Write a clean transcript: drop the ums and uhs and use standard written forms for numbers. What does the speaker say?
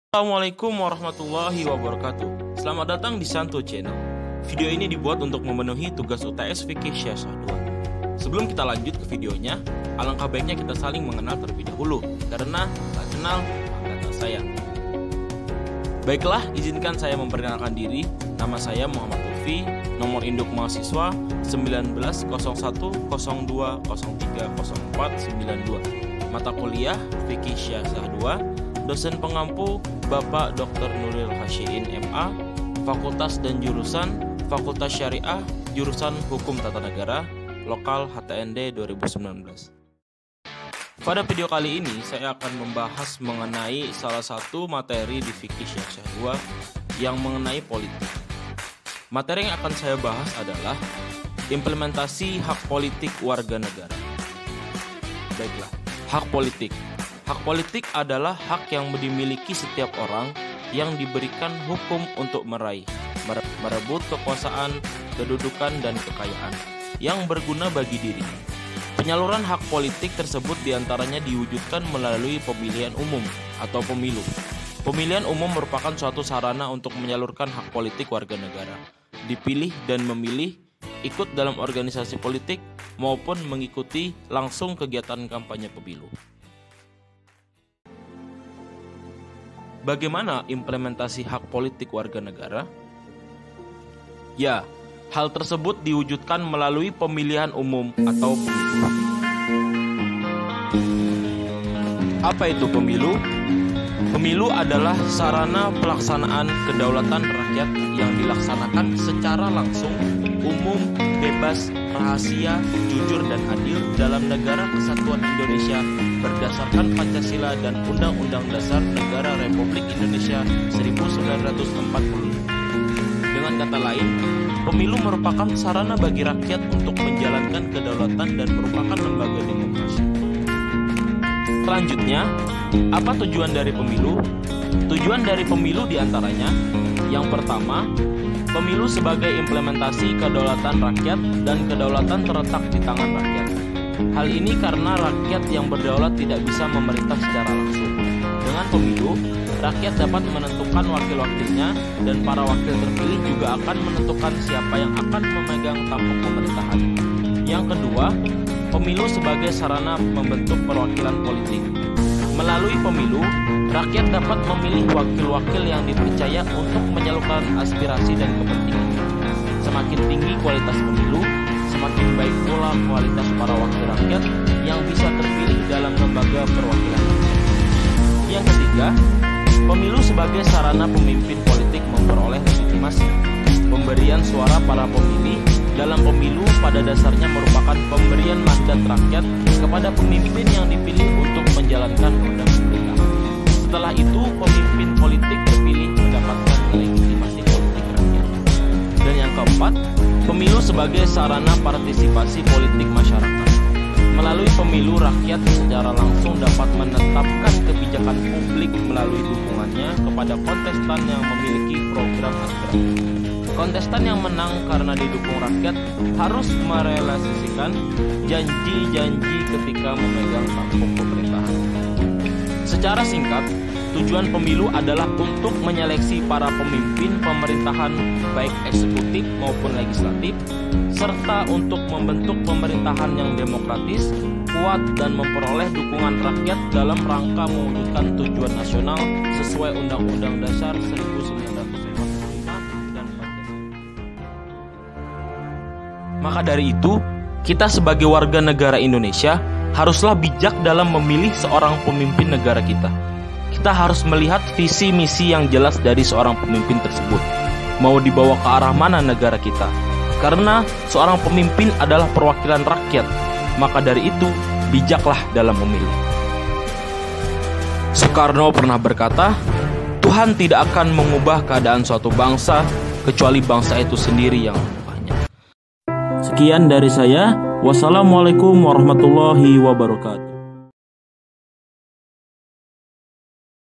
Assalamualaikum warahmatullahi wabarakatuh. Selamat datang di Santo Channel. Video ini dibuat untuk memenuhi tugas UTS Fikih Syiasah 2. Sebelum kita lanjut ke videonya, alangkah baiknya kita saling mengenal terlebih dahulu, karena tak kenal maka tak sayang. Baiklah, izinkan saya memperkenalkan diri. Nama saya Muhammad Lutfi, nomor induk mahasiswa 190102030492. Mata kuliah Fikih Syiasah 2. Dosen pengampu Bapak Dr. Nuril Hasyiin MA, Fakultas dan Jurusan Fakultas Syariah, Jurusan Hukum Tata Negara, Lokal HTND 2019. Pada video kali ini saya akan membahas mengenai salah satu materi di Fikih Syiasah 2 yang mengenai politik. Materi yang akan saya bahas adalah implementasi hak politik warga negara. Baiklah, hak politik. Hak politik adalah hak yang dimiliki setiap orang yang diberikan hukum untuk meraih, merebut kekuasaan, kedudukan, dan kekayaan yang berguna bagi dirinya. Penyaluran hak politik tersebut diantaranya diwujudkan melalui pemilihan umum atau pemilu. Pemilihan umum merupakan suatu sarana untuk menyalurkan hak politik warga negara, dipilih dan memilih, ikut dalam organisasi politik, maupun mengikuti langsung kegiatan kampanye pemilu. Bagaimana implementasi hak politik warga negara? Ya, hal tersebut diwujudkan melalui pemilihan umum atau pemilu. Apa itu pemilu? Pemilu adalah sarana pelaksanaan kedaulatan rakyat yang dilaksanakan secara langsung, umum, bebas, rahasia, jujur, dan adil dalam negara kesatuan Indonesia berdasarkan Pancasila dan Undang-Undang Dasar Negara Republik Indonesia 1945. Dengan kata lain, pemilu merupakan sarana bagi rakyat untuk menjalankan kedaulatan dan merupakan lembaga demokrasi. Selanjutnya, apa tujuan dari pemilu? Tujuan dari pemilu diantaranya, yang pertama, pemilu sebagai implementasi kedaulatan rakyat dan kedaulatan terletak di tangan rakyat. Hal ini karena rakyat yang berdaulat tidak bisa memerintah secara langsung. Dengan pemilu, rakyat dapat menentukan wakil-wakilnya dan para wakil terpilih juga akan menentukan siapa yang akan memegang tampuk pemerintahan. Yang kedua, pemilu sebagai sarana membentuk perwakilan politik. Melalui pemilu, rakyat dapat memilih wakil-wakil yang dipercaya untuk menyalurkan aspirasi dan kepentingan. Semakin tinggi kualitas pemilu, semakin baik pula kualitas para wakil rakyat yang bisa terpilih dalam lembaga perwakilan. Yang ketiga, pemilu sebagai sarana pemimpin politik memperoleh legitimasi. Pemberian suara para pemilih dalam pemilu pada dasarnya merupakan pemberian mandat rakyat kepada pemimpin yang dipilih untuk menjalankan roda pemerintahan. Setelah itu, pemimpin politik terpilih mendapatkan legitimasi politik rakyat. Dan yang keempat, pemilu sebagai sarana partisipasi politik masyarakat. Melalui pemilu, rakyat secara langsung dapat menetapkan kebijakan publik melalui dukungannya kepada kontestan yang memiliki program aspirasi. Kontestan yang menang karena didukung rakyat harus merealisasikan janji-janji ketika memegang tampuk pemerintahan. Secara singkat, tujuan pemilu adalah untuk menyeleksi para pemimpin pemerintahan baik eksekutif maupun legislatif, serta untuk membentuk pemerintahan yang demokratis, kuat, dan memperoleh dukungan rakyat dalam rangka mewujudkan tujuan nasional sesuai Undang-Undang Dasar 1945 dan Pancasila. Maka dari itu, kita sebagai warga negara Indonesia haruslah bijak dalam memilih seorang pemimpin negara kita. Kita harus melihat visi misi yang jelas dari seorang pemimpin tersebut, mau dibawa ke arah mana negara kita. Karena seorang pemimpin adalah perwakilan rakyat, maka dari itu bijaklah dalam memilih. Soekarno pernah berkata, Tuhan tidak akan mengubah keadaan suatu bangsa kecuali bangsa itu sendiri yang mengubahnya. Sekian dari saya. Wassalamualaikum warahmatullahi wabarakatuh.